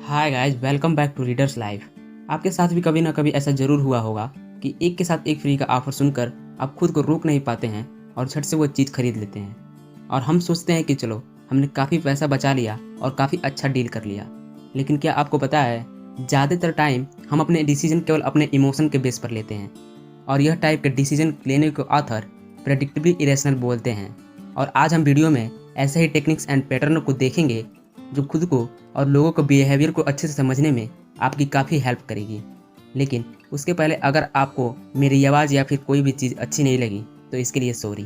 Hi guys, welcome back to readers life. आपके साथ भी कभी ना कभी ऐसा ज़रूर हुआ होगा कि एक के साथ एक फ्री का ऑफर सुनकर आप खुद को रोक नहीं पाते हैं और झट से वो चीज़ खरीद लेते हैं। और हम सोचते हैं कि चलो, हमने काफ़ी पैसा बचा लिया और काफ़ी अच्छा डील कर लिया। लेकिन क्या आपको पता है, ज़्यादातर टाइम हम अपने डिसीजन केवल अपने इमोशन के बेस पर लेते हैं। और यह टाइप के डिसीजन लेने को ऑथर प्रेडिक्टिबली इरेशनल बोलते हैं। और आज हम वीडियो में ऐसे ही टेक्निक्स एंड पैटर्न को देखेंगे जो खुद को और लोगों को बिहेवियर को अच्छे से समझने में आपकी काफ़ी हेल्प करेगी। लेकिन उसके पहले अगर आपको मेरी आवाज़ या फिर कोई भी चीज़ अच्छी नहीं लगी तो इसके लिए sorry.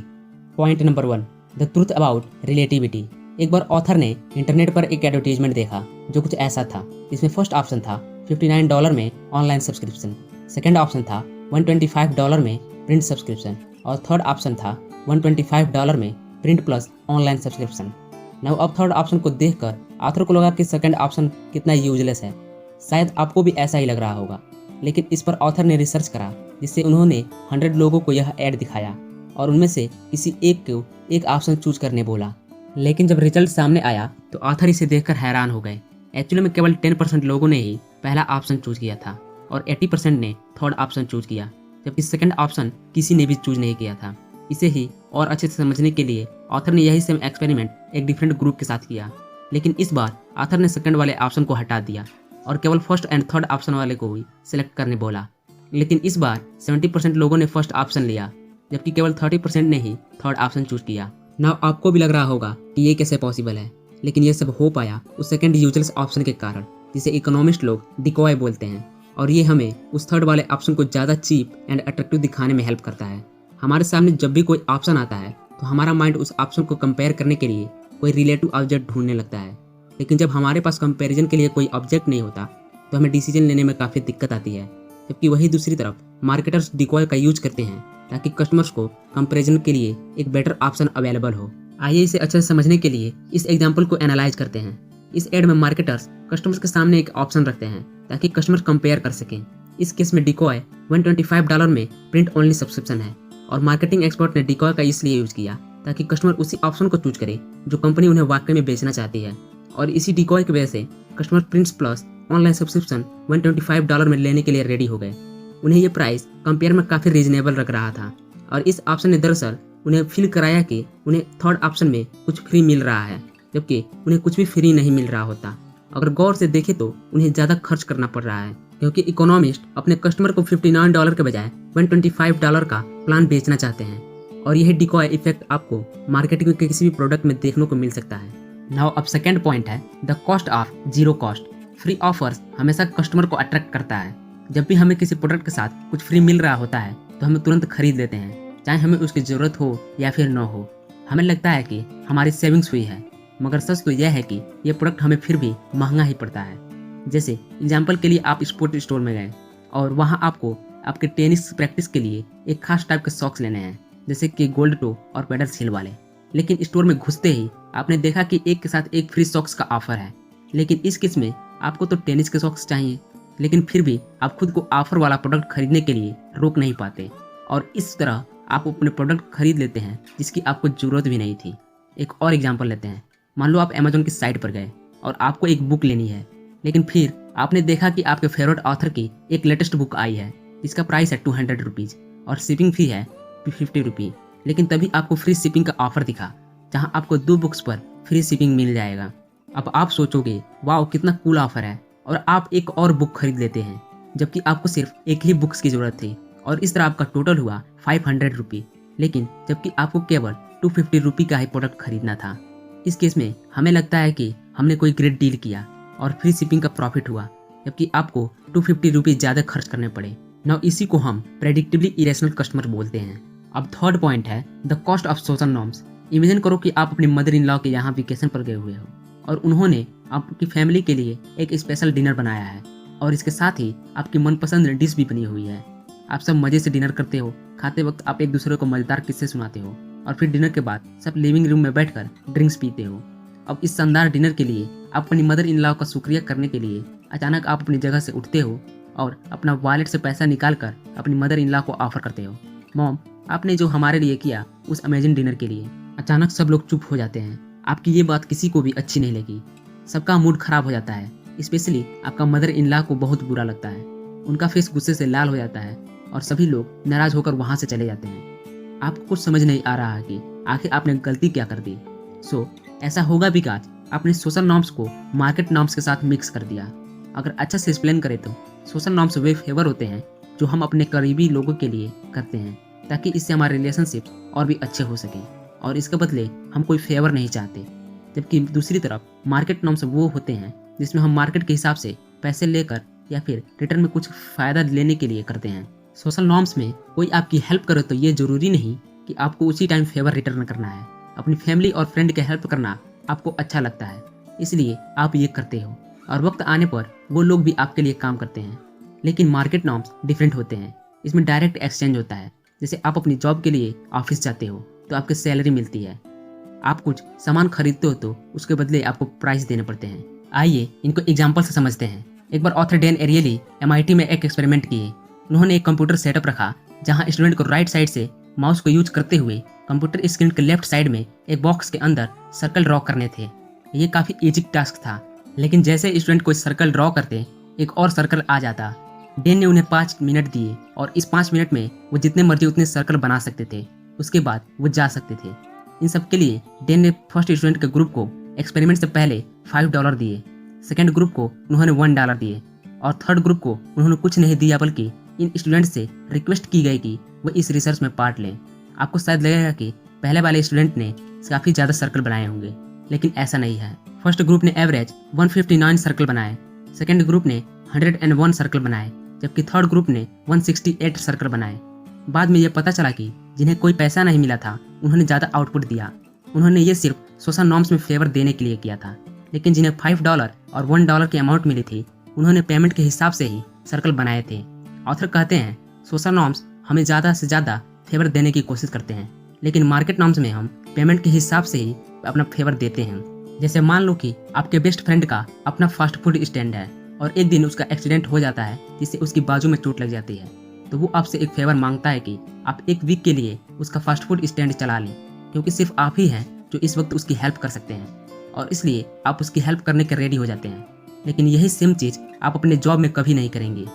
Point number 1, the truth about relativity. एक बार ऑथर ने इंटरनेट पर एक एडवर्टीजमेंट देखा जो कुछ ऐसा था। इसमें फर्स्ट ऑप्शन था $59 में ऑनलाइन सब्सक्रिप्शन, सेकेंड ऑप्शन था $125 में प्रिंट सब्सक्रिप्शन और थर्ड ऑप्शन था $125 में print plus online subscription. Now अब थर्ड ऑप्शन को देखकर ऑथर को लगा कि सेकंड ऑप्शन कितना यूजलेस है। शायद आपको भी ऐसा ही लग रहा होगा। लेकिन इस पर ऑथर ने रिसर्च करा, जिससे उन्होंने 100 लोगों को यह ऐड दिखाया और उनमें से किसी एक को एक ऑप्शन चूज करने बोला। लेकिन जब रिजल्ट सामने आया तो ऑथर इसे देखकर हैरान हो गए। एक्चुअली में केवल 10% लोगों ने ही पहला ऑप्शन चूज किया था और 80% ने थर्ड ऑप्शन चूज किया, जबकि सेकंड ऑप्शन किसी ने भी चूज नहीं किया था। इसे ही और अच्छे से समझने के लिए ऑथर ने यही सेम एक्सपेरिमेंट एक डिफरेंट ग्रुप के साथ किया। लेकिन इस बार ऑथर ने सेकंड वाले ऑप्शन को हटा दिया और केवल फर्स्ट एंड थर्ड ऑप्शन वाले को ही सिलेक्ट करने बोला। लेकिन इस बार 70% लोगों ने फर्स्ट ऑप्शन लिया, जबकि केवल 30% ने ही थर्ड ऑप्शन चूज किया। नाउ आपको भी लग रहा होगा कि ये कैसे पॉसिबल है, लेकिन ये सब हो पाया उस सेकंड यूजलेस ऑप्शन के कारण, जिसे इकोनॉमिस्ट लोग डिकॉय बोलते हैं। और ये हमें उस थर्ड वाले ऑप्शन को ज़्यादा चीप एंड अट्रैक्टिव दिखाने में हेल्प करता है। हमारे सामने जब भी कोई ऑप्शन आता है तो हमारा माइंड उस ऑप्शन को कंपेयर करने के लिए कोई रिलेटिव ऑब्जेक्ट ढूंढने लगता है। लेकिन जब हमारे पास कंपैरिजन के लिए कोई ऑब्जेक्ट नहीं होता तो हमें डिसीजन लेने में काफ़ी दिक्कत आती है। जबकि वही दूसरी तरफ मार्केटर्स डिकॉय का यूज करते हैं ताकि कस्टमर्स को कंपैरिजन के लिए एक बेटर ऑप्शन अवेलेबल हो। आइए इसे अच्छे से समझने के लिए इस एग्जाम्पल को एनालाइज करते हैं। इस एड में मार्केटर्स कस्टमर्स के सामने एक ऑप्शन रखते हैं ताकि कस्टमर्स कंपेयर कर सकें। इस केस में डिकॉय $125 में प्रिंट ओनली सब्सक्रिप्शन है और मार्केटिंग एक्सपर्ट ने डिकॉय का इसलिए यूज किया ताकि कस्टमर उसी ऑप्शन को चूज करे जो कंपनी उन्हें वाकई में बेचना चाहती है। और इसी डिकॉय की वजह से customer prints plus online subscription $125 में लेने के लिए रेडी हो गए। उन्हें ये प्राइस कंपेयर में काफ़ी रीजनेबल लग रहा था और इस ऑप्शन ने दरअसल उन्हें फील कराया कि उन्हें थर्ड ऑप्शन में कुछ फ्री मिल रहा है, जबकि उन्हें कुछ भी फ्री नहीं मिल रहा होता। अगर गौर से देखें तो उन्हें ज़्यादा खर्च करना पड़ रहा है, क्योंकि इकोनॉमिस्ट अपने कस्टमर को $59 के बजाय $125 का प्लान बेचना चाहते हैं। और यही डिकॉय इफेक्ट आपको मार्केटिंग के किसी भी प्रोडक्ट में देखने को मिल सकता है। नाउ अब सेकेंड पॉइंट है the cost of zero cost. Free offers हमेशा कस्टमर को अट्रैक्ट करता है। जब भी हमें किसी प्रोडक्ट के साथ कुछ फ्री मिल रहा होता है तो हमें तुरंत खरीद लेते हैं, चाहे हमें उसकी ज़रूरत हो या फिर न हो। हमें लगता है कि हमारी सेविंग्स हुई है, मगर सच तो यह है कि यह प्रोडक्ट हमें फिर भी महंगा ही पड़ता है। जैसे एग्जाम्पल के लिए आप स्पोर्ट स्टोर में गए और वहाँ आपको आपके टेनिस प्रैक्टिस के लिए एक खास टाइप के सॉक्स लेने हैं, जैसे कि गोल्ड टो और पेडल सील वाले। लेकिन स्टोर में घुसते ही आपने देखा कि एक के साथ एक फ्री सॉक्स का ऑफर है। लेकिन इस केस में आपको तो टेनिस के सॉक्स चाहिए, लेकिन फिर भी आप खुद को ऑफर वाला प्रोडक्ट खरीदने के लिए रोक नहीं पाते और इस तरह आप अपने प्रोडक्ट खरीद लेते हैं जिसकी आपको ज़रूरत भी नहीं थी। एक और एग्जाम्पल लेते हैं। मान लो आप अमेजोन की साइट पर गए और आपको एक बुक लेनी है, लेकिन फिर आपने देखा कि आपके फेवरेट ऑथर की एक लेटेस्ट बुक आई है जिसका प्राइस है $200 और शिपिंग फी है $50। लेकिन तभी आपको फ्री शिपिंग का ऑफर दिखा, जहां आपको 2 बुक्स पर फ्री शिपिंग मिल जाएगा। अब आप सोचोगे वाह कितना कूल ऑफर है, और आप एक और बुक खरीद लेते हैं, जबकि आपको सिर्फ एक ही बुक्स की ज़रूरत थी और इस तरह आपका टोटल हुआ $500। लेकिन जबकि आपको केवल $250 का ही प्रोडक्ट खरीदना था। इस केस में हमें लगता है कि हमने कोई ग्रेट डील किया और फ्री शिपिंग का प्रॉफिट हुआ, जबकि आपको $250 ज़्यादा खर्च करने पड़े। नाउ इसी को हम प्रेडिक्टिबली इरेशनल कस्टमर बोलते हैं। अब थर्ड पॉइंट है the cost of social norms. Imagine करो कि आप अपनी मदर इन लॉ के यहाँ वेकेशन पर गए हुए हो और उन्होंने आपकी फैमिली के लिए एक स्पेशल डिनर बनाया है और इसके साथ ही आपकी मनपसंद डिश भी बनी हुई है। आप सब मज़े से डिनर करते हो। खाते वक्त आप एक दूसरे को मज़ेदार किस्से सुनाते हो और फिर डिनर के बाद सब लिविंग रूम में बैठकर ड्रिंक्स पीते हो। अब इस शानदार डिनर के लिए आप अपनी मदर इन लॉ का शुक्रिया करने के लिए अचानक आप अपनी जगह से उठते हो और अपना वॉलेट से पैसा निकाल कर अपनी मदर इन लॉ को ऑफर करते हो, मॉम आपने जो हमारे लिए किया उस अमेजिंग डिनर के लिए। अचानक सब लोग चुप हो जाते हैं। आपकी ये बात किसी को भी अच्छी नहीं लगी। सबका मूड खराब हो जाता है स्पेशली आपका मदर इन लॉ को बहुत बुरा लगता है। उनका फेस गुस्से से लाल हो जाता है और सभी लोग नाराज होकर वहाँ से चले जाते हैं। आपको कुछ समझ नहीं आ रहा है कि आखिर आपने गलती क्या कर दी। ऐसा होगा भी आज आपने सोशल नॉर्म्स को मार्केट नॉर्म्स के साथ मिक्स कर दिया। अगर अच्छा से एक्सप्लेन करें तो सोशल नॉर्म्स वे फेवर होते हैं जो हम अपने करीबी लोगों के लिए करते हैं, ताकि इससे हमारे रिलेशनशिप्स और भी अच्छे हो सकें, और इसके बदले हम कोई फेवर नहीं चाहते। जबकि दूसरी तरफ मार्केट नॉर्म्स वो होते हैं जिसमें हम मार्केट के हिसाब से पैसे लेकर या फिर रिटर्न में कुछ फ़ायदा लेने के लिए करते हैं। सोशल नॉर्म्स में कोई आपकी हेल्प करे तो ये ज़रूरी नहीं कि आपको उसी टाइम फेवर रिटर्न करना है। अपनी फैमिली और फ्रेंड के हेल्प करना आपको अच्छा लगता है, इसलिए आप ये करते हो, और वक्त आने पर वो लोग भी आपके लिए काम करते हैं। लेकिन मार्केट नॉर्म्स डिफरेंट होते हैं। इसमें डायरेक्ट एक्सचेंज होता है। जैसे आप अपनी जॉब के लिए ऑफिस जाते हो तो आपकी सैलरी मिलती है। आप कुछ सामान खरीदते हो तो उसके बदले आपको प्राइस देने पड़ते हैं। आइए इनको एग्जाम्पल से समझते हैं। एक बार ऑथर डैन एरियली MIT में एक एक्सपेरिमेंट किए। उन्होंने एक कंप्यूटर सेटअप रखा जहां स्टूडेंट को राइट साइड से माउस को यूज करते हुए कंप्यूटर स्क्रीन के लेफ्ट साइड में एक बॉक्स के अंदर सर्कल ड्रॉ करने थे। ये काफ़ी इजी टास्क था, लेकिन जैसे स्टूडेंट कोई सर्कल ड्रॉ करते एक और सर्कल आ जाता। डैन ने उन्हें 5 मिनट दिए और इस 5 मिनट में वो जितने मर्जी उतने सर्कल बना सकते थे। उसके बाद वो जा सकते थे। इन सब के लिए डैन ने फर्स्ट स्टूडेंट के ग्रुप को एक्सपेरिमेंट से पहले $5 दिए, सेकेंड ग्रुप को उन्होंने $1 दिए, और थर्ड ग्रुप को उन्होंने कुछ नहीं दिया, बल्कि इन स्टूडेंट से रिक्वेस्ट की गई कि वो इस रिसर्च में पार्ट लें। आपको शायद लगेगा कि पहले वाले स्टूडेंट ने काफ़ी ज़्यादा सर्कल बनाए होंगे, लेकिन ऐसा नहीं है। फर्स्ट ग्रुप ने एवरेज 159 सर्कल बनाए, सेकेंड ग्रुप ने 101 सर्कल बनाए, जबकि थर्ड ग्रुप ने 168 सर्कल बनाए। बाद में ये पता चला कि जिन्हें कोई पैसा नहीं मिला था उन्होंने ज़्यादा आउटपुट दिया। उन्होंने ये सिर्फ सोशल नॉर्म्स में फेवर देने के लिए किया था। लेकिन जिन्हें $5 और $1 की अमाउंट मिली थी उन्होंने पेमेंट के हिसाब से ही सर्कल बनाए थे। ऑथर कहते हैं सोशल नॉर्म्स हमें ज़्यादा से ज़्यादा फेवर देने की कोशिश करते हैं, लेकिन मार्केट नॉर्म्स में हम पेमेंट के हिसाब से ही अपना फेवर देते हैं। जैसे मान लो कि आपके बेस्ट फ्रेंड का अपना फास्ट फूड स्टैंड है और एक दिन उसका एक्सीडेंट हो जाता है जिससे उसकी बाजू में चोट लग जाती है, तो वो आपसे एक फेवर मांगता है कि आप एक वीक के लिए उसका फास्ट फूड स्टैंड चला लें, क्योंकि सिर्फ आप ही हैं जो इस वक्त उसकी हेल्प कर सकते हैं, और इसलिए आप उसकी हेल्प करने के रेडी हो जाते हैं। लेकिन यही सेम चीज़ आप अपने जॉब में कभी नहीं करेंगे।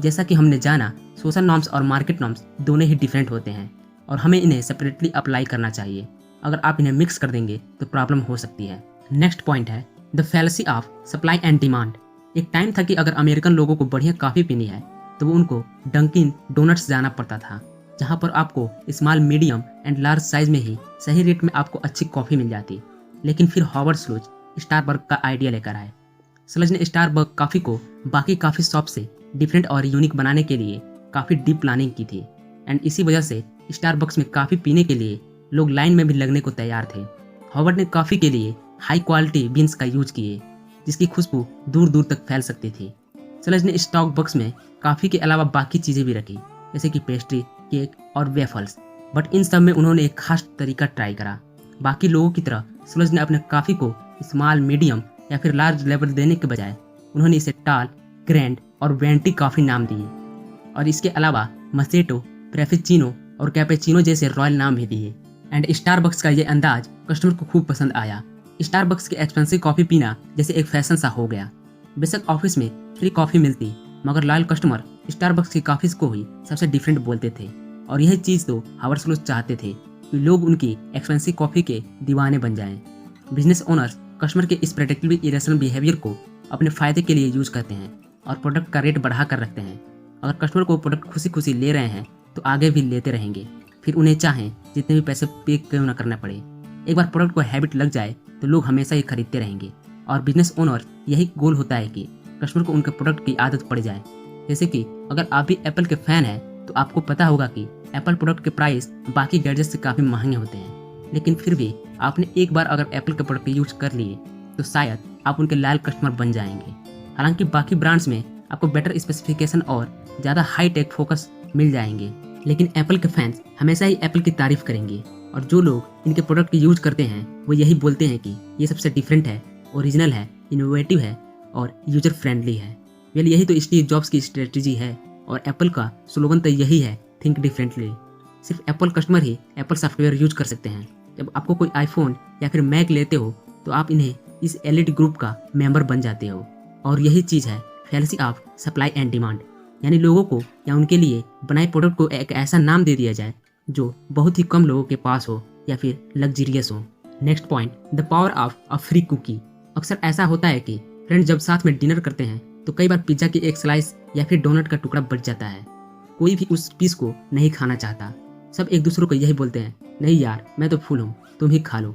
जैसा कि हमने जाना, सोशल नॉर्म्स और मार्केट नॉर्म्स दोनों ही डिफरेंट होते हैं और हमें इन्हें सेपरेटली अप्लाई करना चाहिए। अगर आप इन्हें मिक्स कर देंगे तो प्रॉब्लम हो सकती है। नेक्स्ट पॉइंट है the fallacy of supply and demand. एक टाइम था कि अगर अमेरिकन लोगों को बढ़िया कॉफ़ी पीनी है तो वो उनको डंकिन डोनट्स जाना पड़ता था, जहाँ पर आपको small, medium and large size में ही सही रेट में आपको अच्छी कॉफ़ी मिल जाती। लेकिन फिर हॉवर्ड स्लज स्टारबर्ग का आइडिया लेकर आए। स्लज ने स्टारबर्ग कॉफ़ी को बाकी कॉफ़ी शॉप से डिफरेंट और यूनिक बनाने के लिए काफ़ी डीप प्लानिंग की थी, एंड इसी वजह से स्टारबक्स में कॉफ़ी पीने के लिए लोग लाइन में भी लगने को तैयार थे। हॉवर्ड ने कॉफ़ी के लिए हाई क्वालिटी बीन्स का यूज किए जिसकी खुशबू दूर दूर तक फैल सकती थी। स्लज ने स्टॉक बॉक्स में कॉफ़ी के अलावा बाकी चीज़ें भी रखी, जैसे कि पेस्ट्री, केक और वेफल्स, बट इन सब में उन्होंने एक खास तरीका ट्राई करा। बाकी लोगों की तरह स्लज ने अपने कॉफ़ी को स्मॉल, मीडियम या फिर लार्ज लेवल देने के बजाय उन्होंने इसे टाल, ग्रैंड और वेंटी कॉफ़ी नाम दिए, और इसके अलावा मसेटो, फ्रेपेचिनो और कैपेचिनो जैसे रॉयल नाम भी दिए। एंड स्टारबक्स का ये अंदाज कस्टमर को खूब पसंद आया। स्टारबक्स की एक्सपेंसिव कॉफ़ी पीना जैसे एक फैशन सा हो गया। बेशक ऑफिस में फ्री कॉफ़ी मिलती, मगर लॉयल कस्टमर स्टारबक्स की कॉफ़ी को ही सबसे डिफरेंट बोलते थे, और यही चीज़ तो हॉवर्ड स्लज चाहते थे कि लोग उनकी एक्सपेंसिव कॉफ़ी के दीवाने बन जाएं। बिजनेस ओनर्स कस्टमर के इस प्रेडिक्टिवली इरेशनल बिहेवियर को अपने फ़ायदे के लिए यूज करते हैं और प्रोडक्ट का रेट बढ़ा कर रखते हैं। अगर कस्टमर को प्रोडक्ट खुशी खुशी ले रहे हैं तो आगे भी लेते रहेंगे, फिर उन्हें चाहें जितने भी पैसे पे क्यों ना करना पड़े। एक बार प्रोडक्ट को हैबिट लग जाए तो लोग हमेशा ही खरीदते रहेंगे, और बिजनेस ओनर यही गोल होता है कि कस्टमर को उनके प्रोडक्ट की आदत पड़ जाए। जैसे कि अगर आप भी एप्पल के फ़ैन हैं तो आपको पता होगा कि एप्पल प्रोडक्ट के प्राइस बाकी गैजेट से काफ़ी महंगे होते हैं, लेकिन फिर भी आपने एक बार अगर एप्पल के प्रोडक्ट यूज कर लिए तो शायद आप उनके लॉयल कस्टमर बन जाएंगे। हालांकि बाकी ब्रांड्स में आपको बेटर स्पेसिफिकेशन और ज़्यादा हाई टेक फोकस मिल जाएंगे, लेकिन एप्पल के फैंस हमेशा ही एप्पल की तारीफ करेंगे, और जो लोग इनके प्रोडक्ट की यूज करते हैं वो यही बोलते हैं कि ये सबसे डिफरेंट है, ओरिजिनल है, इनोवेटिव है और यूजर फ्रेंडली है। वेल, यही तो स्टीव जॉब्स की स्ट्रेटजी है, और एप्पल का स्लोगन तो यही है, थिंक डिफरेंटली। सिर्फ एप्पल कस्टमर ही एप्पल सॉफ्टवेयर यूज कर सकते हैं। जब आपको कोई आईफोन या फिर मैक लेते हो तो आप इन्हें इस एलिट ग्रुप का मेंबर बन जाते हो। और यही चीज़ है fallacy of supply and demand, यानी लोगों को या उनके लिए बनाए प्रोडक्ट को एक ऐसा नाम दे दिया जाए जो बहुत ही कम लोगों के पास हो या फिर लग्जरियस हो। Next point, the power of a free cookie. अक्सर ऐसा होता है कि फ्रेंड जब साथ में डिनर करते हैं तो कई बार पिज्ज़ा की एक स्लाइस या फिर डोनट का टुकड़ा बच जाता है। कोई भी उस पीस को नहीं खाना चाहता। सब एक दूसरे को यही बोलते हैं, नहीं यार मैं तो फुल हूँ, तुम ही खा लो।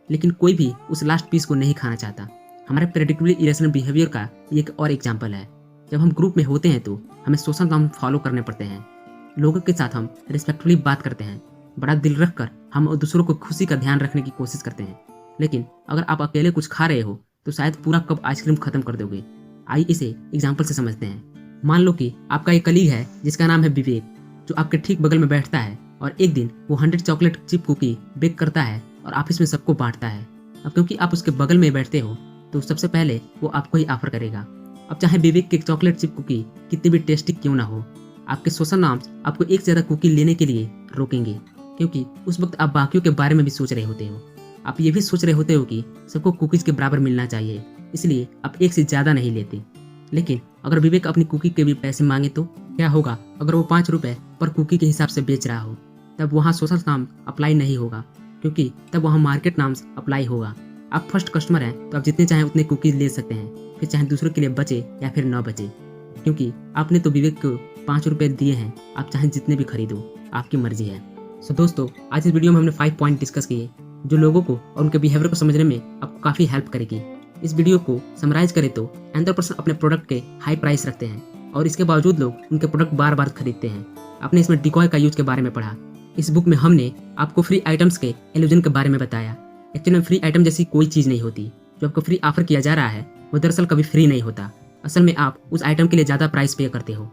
लेकिन कोई भी उस लास्ट पीस को नहीं खाना चाहता। हमारे प्रेडिक्टेबली इरेशनल बिहेवियर का एक और एग्जाम्पल है। जब हम ग्रुप में होते हैं तो हमें सोशल नॉर्म फॉलो करने पड़ते हैं। लोगों के साथ हम रिस्पेक्टफुली बात करते हैं, बड़ा दिल रख कर हम दूसरों को खुशी का ध्यान रखने की कोशिश करते हैं। लेकिन अगर आप अकेले कुछ खा रहे हो तो शायद पूरा कप आइसक्रीम खत्म कर दोगे। आइए इसे एग्जाम्पल से समझते हैं। मान लो कि आपका एक कलीग है जिसका नाम है विवेक, जो आपके ठीक बगल में बैठता है और एक दिन वो 100 चॉकलेट चिप कुकी बेक करता है और ऑफिस में सबको बांटता है। अब क्योंकि आप उसके बगल में बैठते हो तो सबसे पहले वो आपको ही ऑफर करेगा। अब चाहे विवेक के चॉकलेट चिप कुकी कितनी भी टेस्टी क्यों ना हो, आपके सोशल नॉर्म्स आपको एक से ज़्यादा कुकी लेने के लिए रोकेंगे, क्योंकि उस वक्त आप बाकियों के बारे में भी सोच रहे होते हो। आप ये भी सोच रहे होते हो कि सबको कुकीज़ के बराबर मिलना चाहिए, इसलिए आप एक से ज़्यादा नहीं लेते। लेकिन अगर विवेक अपनी कुकी के भी पैसे मांगे तो क्या होगा? अगर वो 5 रुपए पर कुकी के हिसाब से बेच रहा हो तब वहाँ सोशल नॉर्म अप्लाई नहीं होगा, क्योंकि तब वहाँ मार्केट नॉर्म्स अप्लाई होगा। आप फर्स्ट कस्टमर हैं तो आप जितने चाहें उतने कुकीज़ ले सकते हैं, फिर चाहे दूसरों के लिए बचे या फिर ना बचे, क्योंकि आपने तो विवेक को 5 रुपए दिए हैं। आप चाहे जितने भी खरीदो, आपकी मर्जी है। सो दोस्तों, आज इस वीडियो में हमने 5 पॉइंट डिस्कस किए जो लोगों को और उनके बिहेवियर को समझने में आपको काफ़ी हेल्प करेगी। इस वीडियो को समराइज करें तो 100% अपने प्रोडक्ट के हाई प्राइस रखते हैं और इसके बावजूद लोग उनके प्रोडक्ट बार बार खरीदते हैं। आपने इसमें डिकॉय का यूज के बारे में पढ़ा। इस बुक में हमने आपको फ्री आइटम्स के इल्यूजन के बारे में बताया। एक्चुअली में फ्री आइटम जैसी कोई चीज़ नहीं होती। जो आपको फ्री ऑफर किया जा रहा है वो दरअसल कभी फ्री नहीं होता। असल में आप उस आइटम के लिए ज़्यादा प्राइस पे करते हो।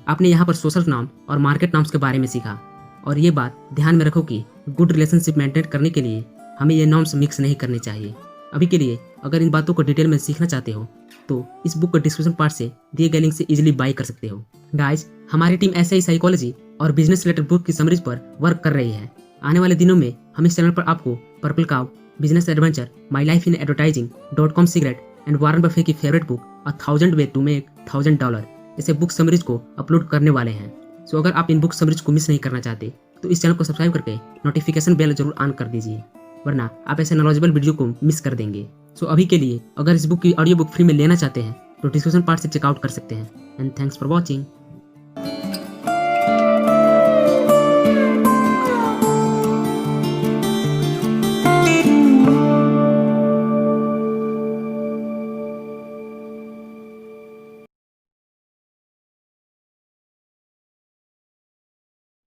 आपने यहाँ पर सोशल नॉर्म और मार्केट नॉर्म्स के बारे में सीखा, और ये बात ध्यान में रखो कि गुड रिलेशनशिप मेंटेन करने के लिए हमें ये नॉर्म्स मिक्स नहीं करने चाहिए। अभी के लिए अगर इन बातों को डिटेल में सीखना चाहते हो तो इस बुक को डिस्क्रिप्शन पार्ट से दिए गए लिंक से इजीली बाय कर सकते हो। गाइज, हमारी टीम ऐसे ही साइकोलॉजी और बिजनेस रिलेटेड बुक की समरीज पर वर्क कर रही है। आने वाले दिनों में हम इस चैनल पर आपको purple cow, business adventure, my life in advertising, .com secret and Warren Buffett की favourite book a 1000 way to make $1000 ऐसे बुक समरीज को अपलोड करने वाले हैं। सो अगर आप इन बुक समरीज को मिस नहीं करना चाहते तो इस चैनल को सब्सक्राइब करके नोटिफिकेशन बेल जरूर ऑन कर दीजिए, वरना आप ऐसे नॉलेजेबल वीडियो को मिस कर देंगे। सो अभी के लिए अगर इस बुक की ऑडियो बुक फ्री में लेना चाहते हैं तो डिस्क्रिप्शन पार्ट से चेकआउट कर सकते हैं। And thanks for watching.